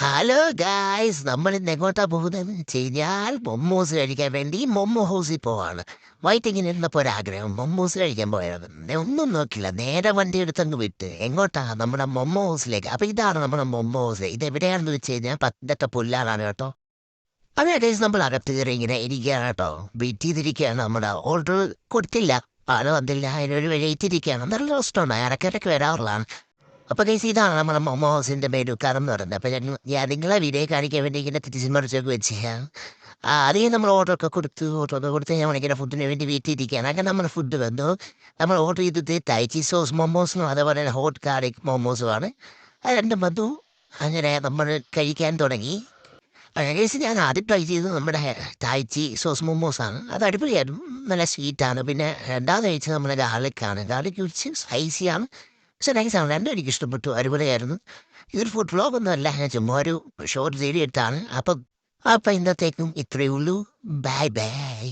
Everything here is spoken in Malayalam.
ഹലോ ഗായ്സ് നമ്മൾ ഇന്ന് എങ്ങോട്ടാ പോകുന്നതെന്ന് വെച്ച് കഴിഞ്ഞാൽ മൊമ്മോസ് കഴിക്കാൻ വേണ്ടി മൊമ്മോ ഹൗസിൽ പോവാണ്. വൈറ്റിങ്ങനെ ഇരുന്നപ്പോൾ ഒരാഗ്രഹം മൊമ്മോസ് കഴിക്കാൻ പോയത്. ഒന്നും നോക്കില്ല, നേരെ വണ്ടി എടുത്തങ്ങ് വിട്ട് എങ്ങോട്ടാ നമ്മുടെ മൊമ്മോ ഹൗസിലേക്ക്. അപ്പൊ ഇതാണ് നമ്മുടെ മൊമ്മോ ഹൗസ്. ഇത് എവിടെയാണെന്ന് വെച്ച് കഴിഞ്ഞാൽ പത്തനംതിട്ട പുല്ലാറാണ് കേട്ടോ. അതെ ഗൈസ്, നമ്മൾ അകത്ത് കയറി ഇങ്ങനെ ഇരിക്കുകയാണ് കേട്ടോ. വെയിറ്റ് ചെയ്തിരിക്കുകയാണ്. നമ്മുടെ ഓർഡർ കൊടുത്തില്ല, ആള് വന്നില്ല, അതിനൊരു വെയിറ്റ് ഇരിക്കുകയാണ്. നല്ല റെസ്റ്റോറൻ്റ് ഇടയ്ക്കിടയ്ക്ക് വരാറുള്ളതാണ്. അപ്പൊ ഗൈസ്, ഇതാണ് നമ്മുടെ മൊമോസിന്റെ മെനു കാരണം എന്ന് പറയുന്നത്. അപ്പൊ ഞാൻ നിങ്ങളെ വീഡിയോ കാണിക്കാൻ വേണ്ടി ഇങ്ങനെ തിരിച്ചും മറിച്ചൊക്കെ വെച്ച് ആദ്യം നമ്മൾ ഓർഡറൊക്കെ ഓർഡറൊക്കെ കൊടുത്ത് ഞാൻ ഇങ്ങനെ ഫുഡിന് വേണ്ടി വെയിറ്റ് ചെയ്തിരിക്കുകയാണ്. അങ്ങനെ നമ്മുടെ ഫുഡ് വന്നു. നമ്മൾ ഓർഡർ ചെയ്തത് ടൈച്ചി സോസ് മൊമോസും അതേപോലെ തന്നെ ഹോട്ട് ഗാർലിക് മൊമോസുമാണ്. അത് രണ്ടും വന്നു. അങ്ങനെ നമ്മൾ കഴിക്കാൻ തുടങ്ങി. ഗൈസ്, ഞാൻ ആദ്യം ട്രൈ ചെയ്തത് നമ്മുടെ ടൈച്ചി സോസ് മൊമോസാണ്. അത് അടിപൊളിയായിരുന്നു, നല്ല സ്വീറ്റാണ്. പിന്നെ രണ്ടാമത് കഴിച്ചത് നമ്മുടെ ഗാർലിക്കാണ്. ഗാർലിക് വെച്ച് സ്പൈസിയാണ്, പക്ഷെ നൈസാണ്. രണ്ടും എനിക്ക് ഇഷ്ടപ്പെട്ടു, അടിപൊളിയായിരുന്നു. ഇതൊരു ഫുഡ് വ്ളോഗൊന്നും അല്ല, ഞാൻ ചുമ്മാ ഒരു ഷോർട്ട് വീഡിയോ എടുത്താണ്. അപ്പം ഇന്നത്തേക്കും ഇത്രയേ ഉള്ളൂ. Bye bye.